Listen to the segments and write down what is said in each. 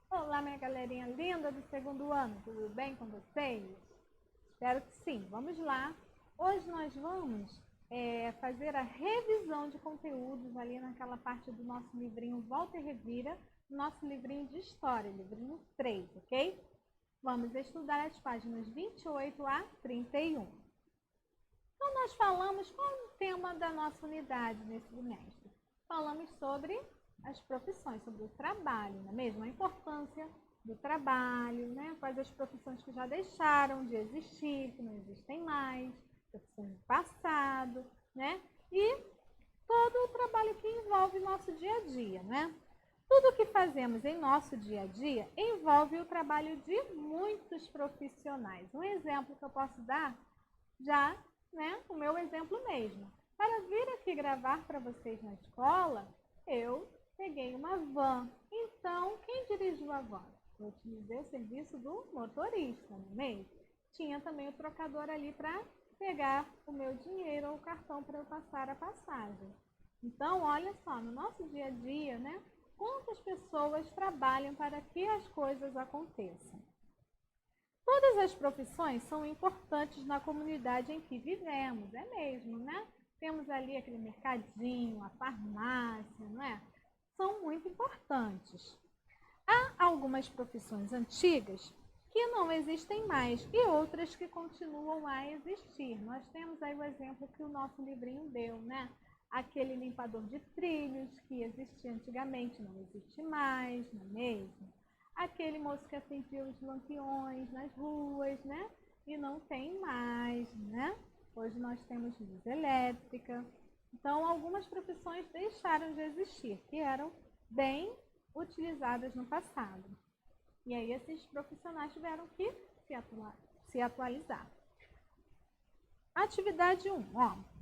Olá, minha galerinha linda do segundo ano, tudo bem com vocês? Espero que sim. Vamos lá. Hoje nós vamos fazer a revisão de conteúdos ali naquela parte do nosso livrinho Volta e Revira, nosso livrinho de história, livrinho 3, ok? Vamos estudar as páginas 28 a 31. Então, nós falamos qual é o tema da nossa unidade nesse trimestre. Falamos sobre as profissões, sobre o trabalho, não é mesmo? A importância do trabalho, né? Quais as profissões que já deixaram de existir, que não existem mais, profissões do passado, né? E todo o trabalho que envolve nosso dia a dia, né? Tudo que fazemos em nosso dia a dia envolve o trabalho de muitos profissionais. Um exemplo que eu posso dar já, né, o meu exemplo mesmo. Para vir aqui gravar para vocês na escola, eu peguei uma van. Então, quem dirigiu a van? Eu utilizei o serviço do motorista, não é mesmo? Tinha também o trocador ali para pegar o meu dinheiro ou o cartão para eu passar a passagem. Então, olha só, no nosso dia a dia, né, quantas pessoas trabalham para que as coisas aconteçam? Todas as profissões são importantes na comunidade em que vivemos, é mesmo, né? Temos ali aquele mercadinho, a farmácia, não é? São muito importantes. Há algumas profissões antigas que não existem mais e outras que continuam a existir. Nós temos aí o exemplo que o nosso livrinho deu, né? Aquele limpador de trilhos que existia antigamente, não existe mais, não é mesmo? Aquele moço que acendia os lampiões nas ruas, né? E não tem mais, né? Hoje nós temos luz elétrica. Então, algumas profissões deixaram de existir, que eram bem utilizadas no passado. E aí, esses profissionais tiveram que se atualizar. Atividade 1.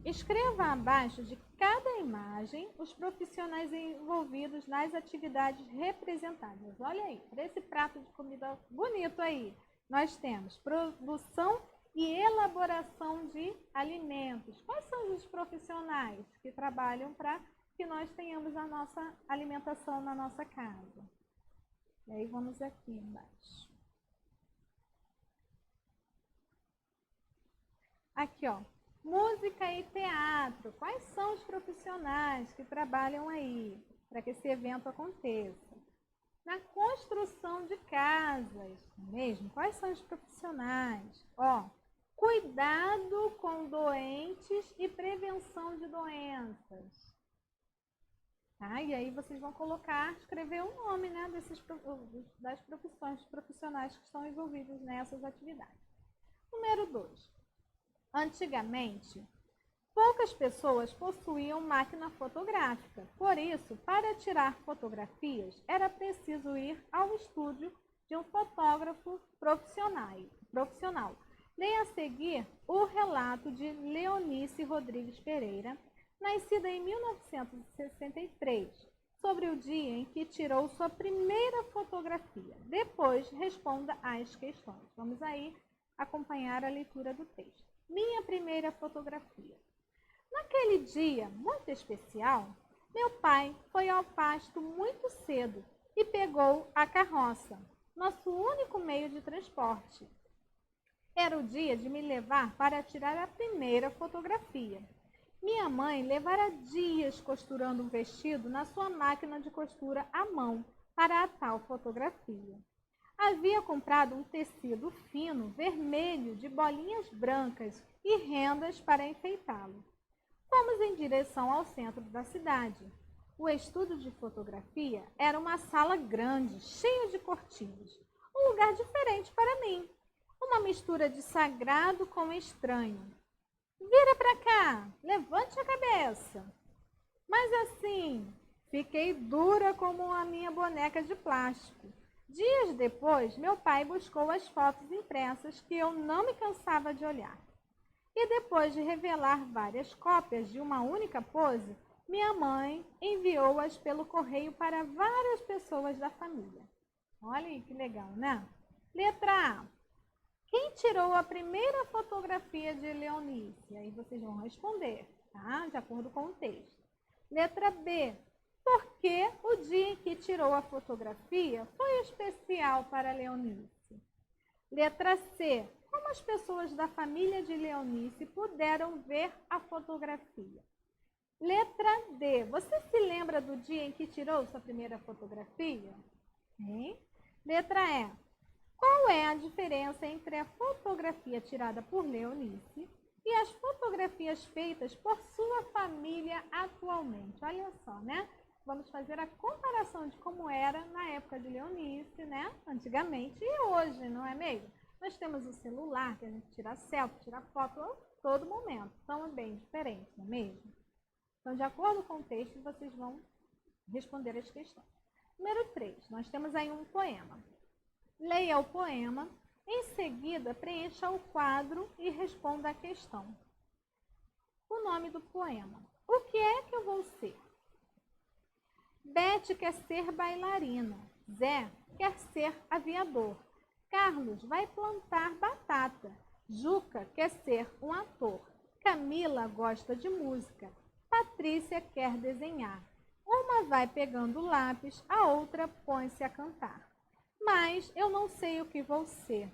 Escreva abaixo de cada imagem os profissionais envolvidos nas atividades representadas. Olha aí, para esse prato de comida bonito aí, nós temos produção e elaboração de alimentos. Quais são os profissionais que trabalham para que nós tenhamos a nossa alimentação na nossa casa? E aí vamos aqui embaixo. Aqui, ó, música e teatro. Quais são os profissionais que trabalham aí para que esse evento aconteça? Na construção de casas, mesmo, quais são os profissionais? Ó, cuidado com doentes e prevenção de doenças. Tá? E aí vocês vão colocar, escrever o nome, né, das profissões, dos profissionais que estão envolvidos nessas atividades. Número 2. Antigamente, poucas pessoas possuíam máquina fotográfica. Por isso, para tirar fotografias, era preciso ir ao estúdio de um fotógrafo profissional. Leia a seguir o relato de Leonice Rodrigues Pereira, nascida em 1963, sobre o dia em que tirou sua primeira fotografia. Depois, responda às questões. Vamos aí acompanhar a leitura do texto. Minha primeira fotografia. Naquele dia muito especial, meu pai foi ao pasto muito cedo e pegou a carroça, nosso único meio de transporte. Era o dia de me levar para tirar a primeira fotografia. Minha mãe levara dias costurando um vestido na sua máquina de costura à mão para a tal fotografia. Havia comprado um tecido fino, vermelho, de bolinhas brancas e rendas para enfeitá-lo. Fomos em direção ao centro da cidade. O estúdio de fotografia era uma sala grande, cheia de cortinas. Um lugar diferente para mim. Uma mistura de sagrado com estranho. Vira para cá, levante a cabeça. Mas assim, fiquei dura como a minha boneca de plástico. Dias depois, meu pai buscou as fotos impressas que eu não me cansava de olhar. E depois de revelar várias cópias de uma única pose, minha mãe enviou-as pelo correio para várias pessoas da família. Olha aí que legal, né? Letra A. Quem tirou a primeira fotografia de Leonice? Aí vocês vão responder, tá? De acordo com o texto. Letra B. Porque o dia em que tirou a fotografia foi especial para Leonice. Letra C. Como as pessoas da família de Leonice puderam ver a fotografia? Letra D. Você se lembra do dia em que tirou sua primeira fotografia? Hein? Letra E. Qual é a diferença entre a fotografia tirada por Leonice e as fotografias feitas por sua família atualmente? Olha só, né? Vamos fazer a comparação de como era na época de Leonice, né? Antigamente e hoje, não é mesmo? Nós temos o celular, que a gente tira selfie, tira foto a todo momento. Então é bem diferente, não é mesmo? Então, de acordo com o texto, vocês vão responder as questões. Número 3, nós temos aí um poema. Leia o poema, em seguida preencha o quadro e responda a questão. O nome do poema. O que é que eu vou ser? Bete quer ser bailarina. Zé quer ser aviador. Carlos vai plantar batata. Juca quer ser um ator. Camila gosta de música. Patrícia quer desenhar. Uma vai pegando lápis, a outra põe-se a cantar. Mas eu não sei o que vou ser.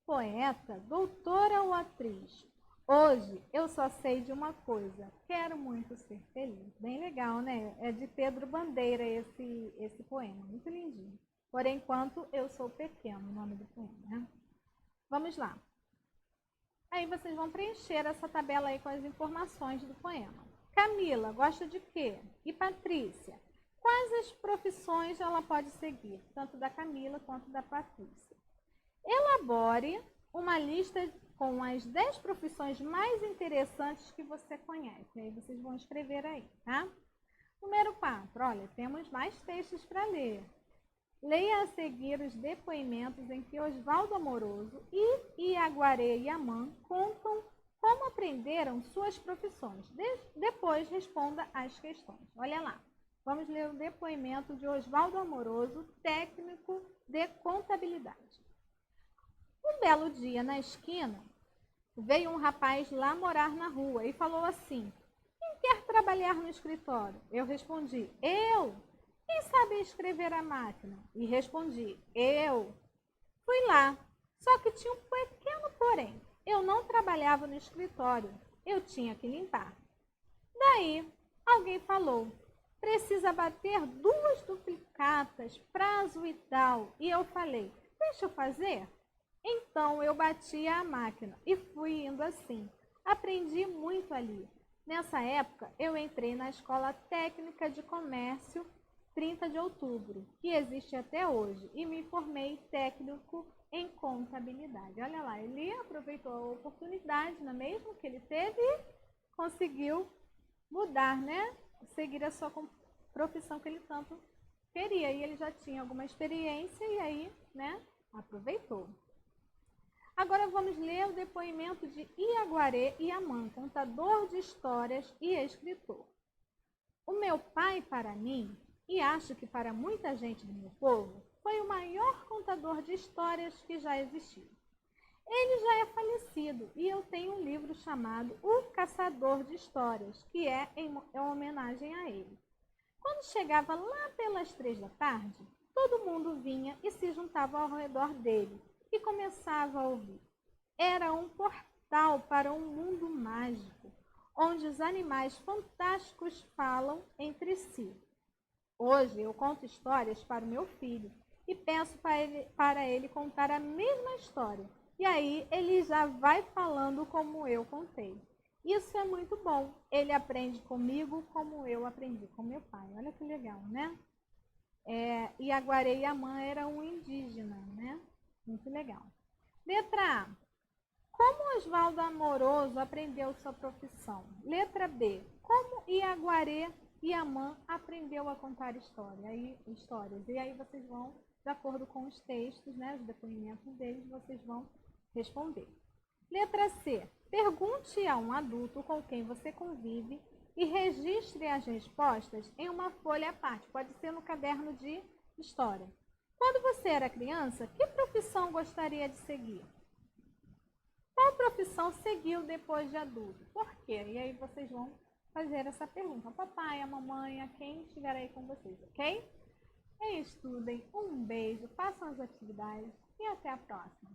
Poeta, doutora ou atriz? Hoje eu só sei de uma coisa. Quero muito ser feliz. Bem legal, né? É de Pedro Bandeira esse poema. Muito lindinho. Por enquanto eu sou pequeno, o nome do poema, né? Vamos lá. Aí vocês vão preencher essa tabela aí com as informações do poema. Camila gosta de quê? E Patrícia? Quais as profissões ela pode seguir? Tanto da Camila quanto da Patrícia. Elabore uma lista com as 10 profissões mais interessantes que você conhece. Aí vocês vão escrever aí, tá? Número 4. Olha, temos mais textos para ler. Leia a seguir os depoimentos em que Oswaldo Amoroso e Iaguaré Yaman contam como aprenderam suas profissões. Depois responda as questões. Olha lá. Vamos ler o depoimento de Oswaldo Amoroso, técnico de contabilidade. Um belo dia, na esquina, veio um rapaz lá morar na rua e falou assim: quem quer trabalhar no escritório? Eu respondi: eu. Quem sabe escrever a máquina? E respondi: eu. Fui lá, só que tinha um pequeno porém. Eu não trabalhava no escritório, eu tinha que limpar. Daí, alguém falou: precisa bater 2 duplicatas, prazo e tal. E eu falei: deixa eu fazer. Então eu bati a máquina e fui indo assim. Aprendi muito ali. Nessa época, eu entrei na Escola Técnica de Comércio 30 de outubro, que existe até hoje, e me formei técnico em contabilidade. Olha lá, ele aproveitou a oportunidade, não é mesmo, que ele teve e conseguiu mudar, né? Seguir a sua profissão que ele tanto queria. E ele já tinha alguma experiência e aí, né, aproveitou. Agora vamos ler o depoimento de Iaguaré Yaman, contador de histórias e escritor. O meu pai, para mim, e acho que para muita gente do meu povo, foi o maior contador de histórias que já existiu. Ele já é falecido e eu tenho um livro chamado O Caçador de Histórias, que é em homenagem a ele. Quando chegava lá pelas 3 da tarde, todo mundo vinha e se juntava ao redor dele e começava a ouvir. Era um portal para um mundo mágico, onde os animais fantásticos falam entre si. Hoje eu conto histórias para o meu filho e peço para ele contar a mesma história. E aí ele já vai falando como eu contei. Isso é muito bom. Ele aprende comigo como eu aprendi com meu pai. Olha que legal, né? Iaguaré Yaman era um indígena, né? Muito legal. Letra A. Como Oswaldo Amoroso aprendeu sua profissão? Letra B. Como Iaguaré Yaman aprendeu a contar histórias? E aí vocês vão, de acordo com os textos, né, os depoimentos deles, vocês vão responder. Letra C. Pergunte a um adulto com quem você convive e registre as respostas em uma folha à parte. Pode ser no caderno de história. Quando você era criança, que profissão gostaria de seguir? Qual profissão seguiu depois de adulto? Por quê? E aí vocês vão fazer essa pergunta ao papai, à mamãe, a quem estiver aí com vocês, ok? E estudem, um beijo, façam as atividades e até a próxima!